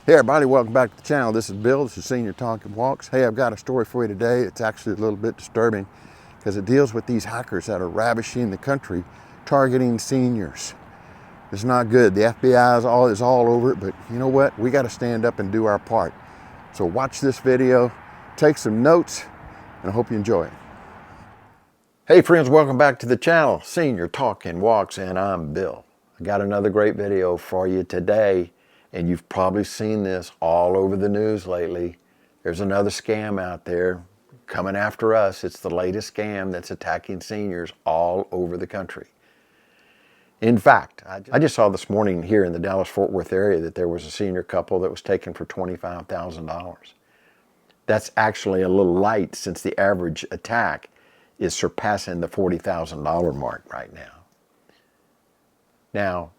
Hey everybody, welcome back to the channel. This is Bill, this is Senior Talking Walks. Hey, I've got a story for you today. It's actually a little bit disturbing because it deals with these hackers that are ravishing the country, targeting seniors. It's not good. The FBI is all over it, but you know what? We got to stand up and do our part. So watch this video, take some notes, and I hope you enjoy it. Hey friends, welcome back to the channel, Senior Talking Walks, and I'm Bill. I got another great video for you today. And you've probably seen this all over the news lately. There's another scam out there coming after us. It's the latest scam that's attacking seniors all over the country. In fact, I just saw this morning here in the Dallas-Fort Worth area that there was a senior couple that was taken for $25,000. That's actually a little light since the average attack is surpassing the $40,000 mark right now. Now,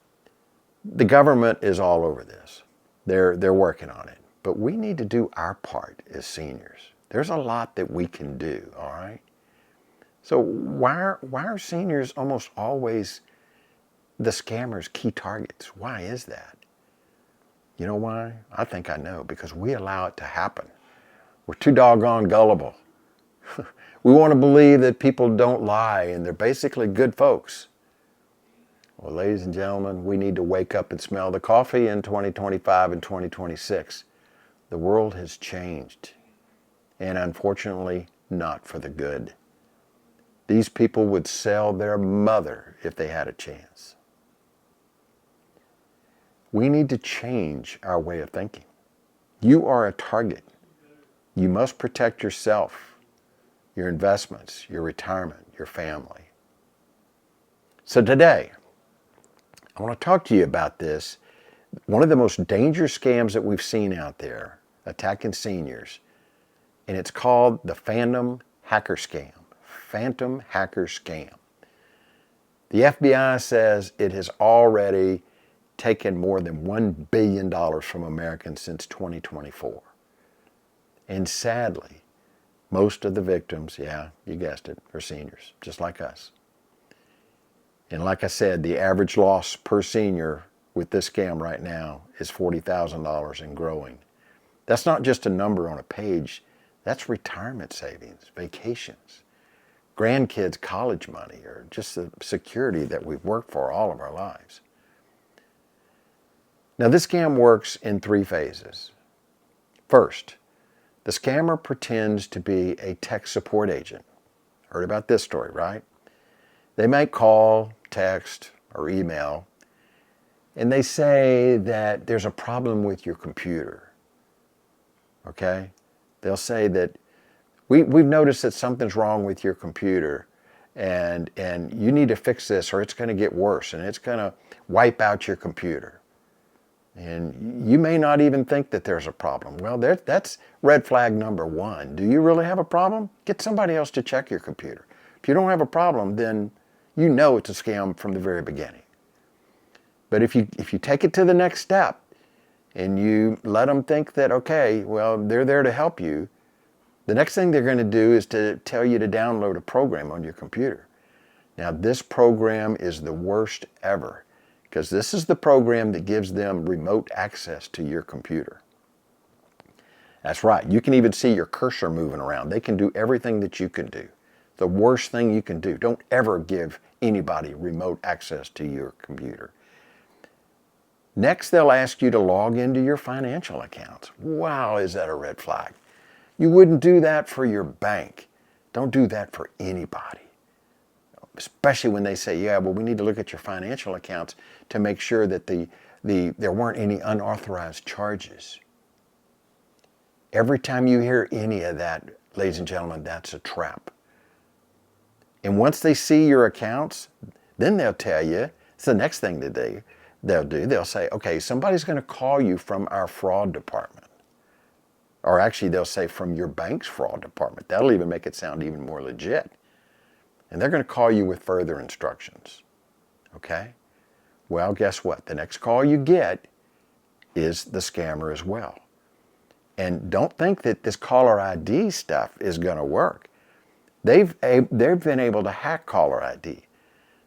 the government is all over this. They're working on it. But we need to do our part as seniors. There's a lot that we can do, all right? So why are seniors almost always the scammers' key targets? Why is that? You know why? I think I know. Because we allow it to happen. We're too doggone gullible. We want to believe that people don't lie and they're basically good folks. Well, ladies and gentlemen, we need to wake up and smell the coffee in 2025 and 2026. The world has changed, and unfortunately, not for the good. These people would sell their mother if they had a chance. We need to change our way of thinking. You are a target. You must protect yourself, your investments, your retirement, your family. So today, I want to talk to you about this. One of the most dangerous scams that we've seen out there attacking seniors, and it's called the Phantom Hacker Scam. Phantom Hacker Scam. The FBI says it has already taken more than $1 billion from Americans since 2024. And sadly, most of the victims, yeah, you guessed it, are seniors, just like us. And like I said, the average loss per senior with this scam right now is $40,000 and growing. That's not just a number on a page. That's retirement savings, vacations, grandkids' college money, or just the security that we've worked for all of our lives. Now, this scam works in 3 phases. First, the scammer pretends to be a tech support agent. Heard about this story, right? They might call, text, or email, and they say that there's a problem with your computer. Okay? They'll say that we've noticed that something's wrong with your computer, and you need to fix this or it's going to get worse, and it's going to wipe out your computer. And you may not even think that there's a problem. Well, that's red flag number 1. Do you really have a problem? Get somebody else to check your computer. If you don't have a problem, then you know it's a scam from the very beginning. But if you take it to the next step and you let them think that, okay, well, they're there to help you, the next thing they're going to do is to tell you to download a program on your computer. Now, this program is the worst ever because this is the program that gives them remote access to your computer. That's right. You can even see your cursor moving around. They can do everything that you can do. The worst thing you can do. Don't ever give anybody remote access to your computer. Next, they'll ask you to log into your financial accounts. Wow, is that a red flag? You wouldn't do that for your bank. Don't do that for anybody. Especially when they say, yeah, well, we need to look at your financial accounts to make sure that there weren't any unauthorized charges. Every time you hear any of that, ladies and gentlemen, that's a trap. And once they see your accounts, then they'll tell you, it's the next thing that they'll do. They'll say, okay, somebody's going to call you from our fraud department. Or actually, they'll say from your bank's fraud department. That'll even make it sound even more legit. And they're going to call you with further instructions. Okay? Well, guess what? The next call you get is the scammer as well. And don't think that this caller ID stuff is going to work. They've been able to hack caller ID.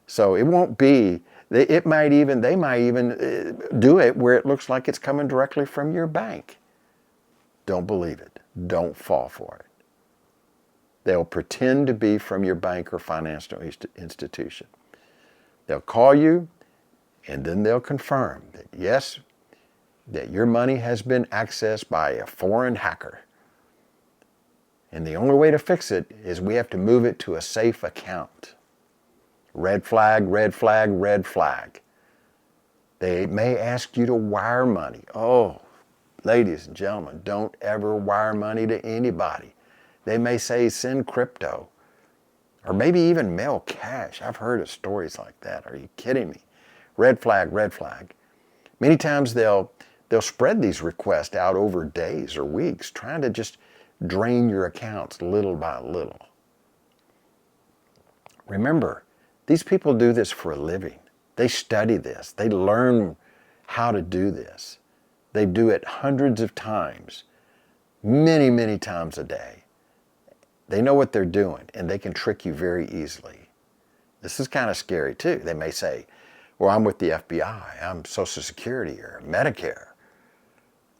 So it won't be They might even do it where it looks like it's coming directly from your bank. Don't believe it. Don't fall for it. They'll pretend to be from your bank or financial institution. They'll call you, and then they'll confirm that, yes, that your money has been accessed by a foreign hacker. And the only way to fix it is we have to move it to a safe account. Red flag, red flag, red flag. They may ask you to wire money. Oh, ladies and gentlemen, don't ever wire money to anybody. They may say send crypto, or maybe even mail cash. I've heard of stories like that. Are you kidding me? Red flag, red flag. Many times they'll spread these requests out over days or weeks, trying to just drain your accounts little by little. Remember, these people do this for a living. They study this. They learn how to do this. They do it hundreds of times, many, many times a day. They know what they're doing, and they can trick you very easily. This is kind of scary too. They may say, well, I'm with the FBI, I'm Social Security or Medicare.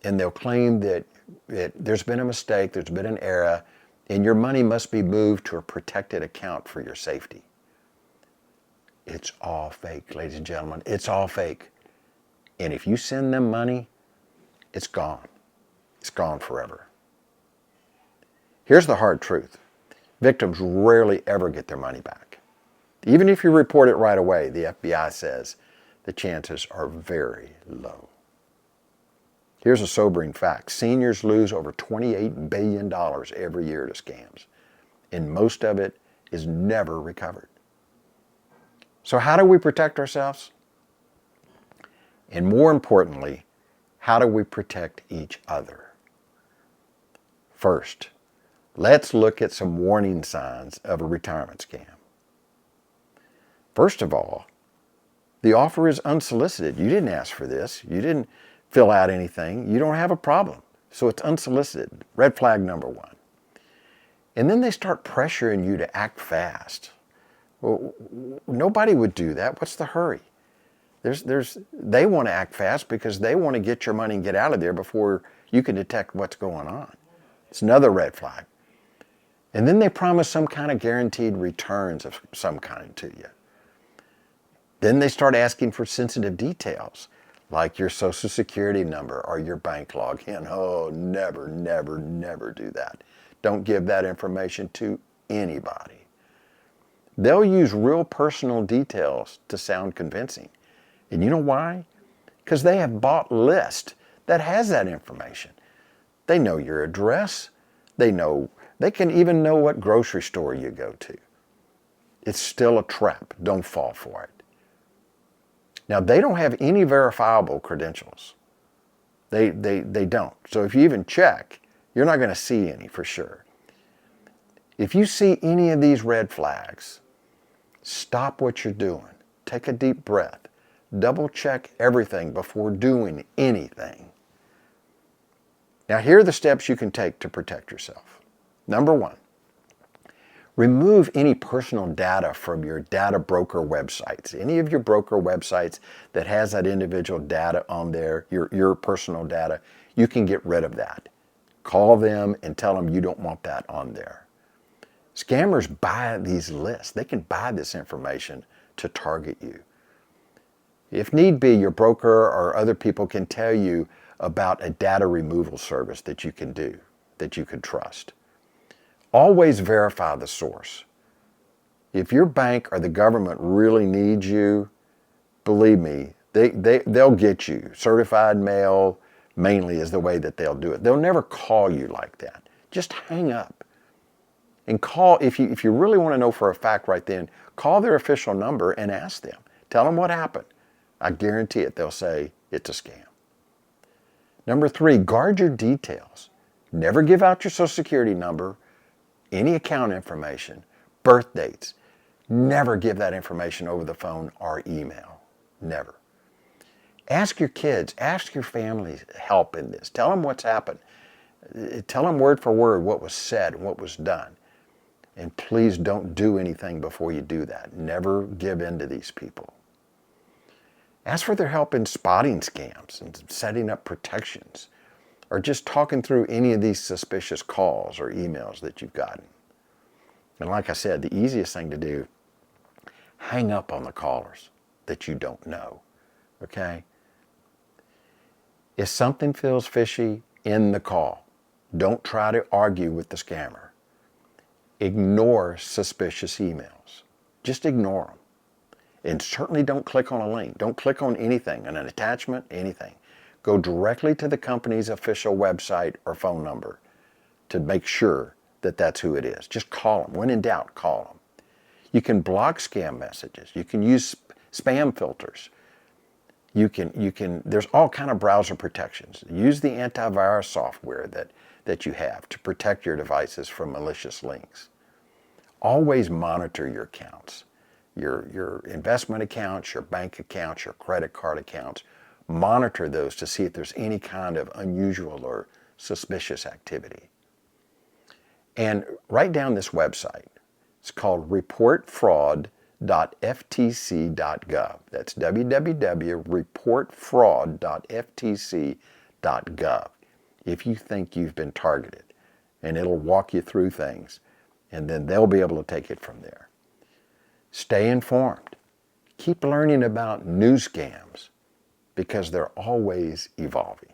And they'll claim that there's been a mistake, there's been an error, and your money must be moved to a protected account for your safety. It's all fake, ladies and gentlemen. It's all fake. And if you send them money, it's gone. It's gone forever. Here's the hard truth. Victims rarely ever get their money back. Even if you report it right away, the FBI says the chances are very low. Here's a sobering fact. Seniors lose over $28 billion every year to scams, and most of it is never recovered. So how do we protect ourselves? And more importantly, how do we protect each other? First, let's look at some warning signs of a retirement scam. First of all, the offer is unsolicited. You didn't ask for this. You didn't fill out anything. You don't have a problem. So it's unsolicited. Red flag number one. And then they start pressuring you to act fast. Well, nobody would do that. What's the hurry? They want to act fast because they want to get your money and get out of there before you can detect what's going on. It's another red flag. And then they promise some kind of guaranteed returns of some kind to you. Then they start asking for sensitive details, like your Social Security number or your bank login. Oh, never, never, never do that. Don't give that information to anybody. They'll use real personal details to sound convincing. And you know why? Because they have bought a list that has that information. They know your address. They can even know what grocery store you go to. It's still a trap. Don't fall for it. Now, they don't have any verifiable credentials. They don't. So if you even check, you're not going to see any for sure. If you see any of these red flags, stop what you're doing. Take a deep breath. Double check everything before doing anything. Now, here are the steps you can take to protect yourself. Number one, remove any personal data from your data broker websites. Any of your broker websites that has that individual data on there, your personal data, you can get rid of that. Call them and tell them you don't want that on there. Scammers buy these lists. They can buy this information to target you. If need be, your broker or other people can tell you about a data removal service that you can do, that you can trust. Always verify the source. If your bank or the government really needs you, believe me, they'll get you. Certified mail mainly is the way that they'll do it. They'll never call you like that. Just hang up. And call, if you really want to know for a fact right then, call their official number and ask them. Tell them what happened. I guarantee it, they'll say it's a scam. Number three, guard your details. Never give out your Social Security number, any account information, birth dates. Never give that information over the phone or email. Never. Ask your kids, ask your family help in this. Tell them what's happened. Tell them word for word what was said and what was done. And please don't do anything before you do that. Never give in to these people. Ask for their help in spotting scams and setting up protections, or just talking through any of these suspicious calls or emails that you've gotten. And like I said, the easiest thing to do, hang up on the callers that you don't know, okay? If something feels fishy, end the call. Don't try to argue with the scammer. Ignore suspicious emails. Just ignore them. And certainly don't click on a link. Don't click on anything, an attachment, anything. Go directly to the company's official website or phone number to make sure that that's who it is. Just call them. When in doubt, call them. You can block scam messages. You can use spam filters. There's all kind of browser protections. Use the antivirus software that you have to protect your devices from malicious links. Always monitor your accounts, your investment accounts, your bank accounts, your credit card accounts. Monitor those to see if there's any kind of unusual or suspicious activity. And write down this website. It's called reportfraud.ftc.gov. That's www.reportfraud.ftc.gov if you think you've been targeted. And it'll walk you through things, and then they'll be able to take it from there. Stay informed. Keep learning about new scams because they're always evolving.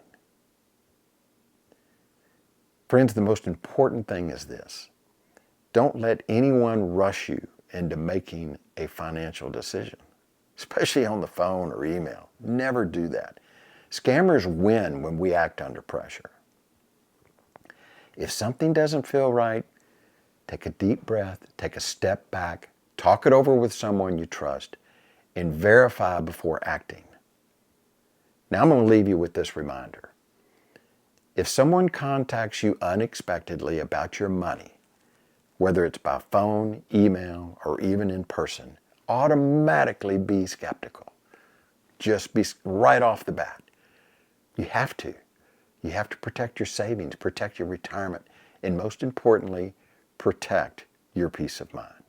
Friends, the most important thing is this. Don't let anyone rush you into making a financial decision, especially on the phone or email. Never do that. Scammers win when we act under pressure. If something doesn't feel right, take a deep breath, take a step back, talk it over with someone you trust, and verify before acting. Now I'm going to leave you with this reminder. If someone contacts you unexpectedly about your money, whether it's by phone, email, or even in person, automatically be skeptical. Just be right off the bat. You have to. You have to protect your savings, protect your retirement, and most importantly, protect your peace of mind.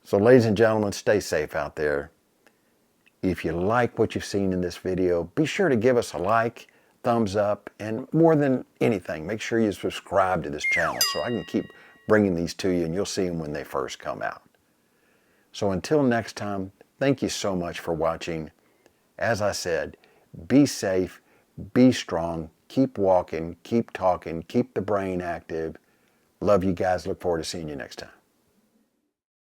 So ladies and gentlemen, stay safe out there. If you like what you've seen in this video, be sure to give us a like, thumbs up, and more than anything, make sure you subscribe to this channel so I can keep bringing these to you, and you'll see them when they first come out. So until next time, thank you so much for watching. As I said, be safe, be strong, keep walking, keep talking, keep the brain active. Love you guys. Look forward to seeing you next time.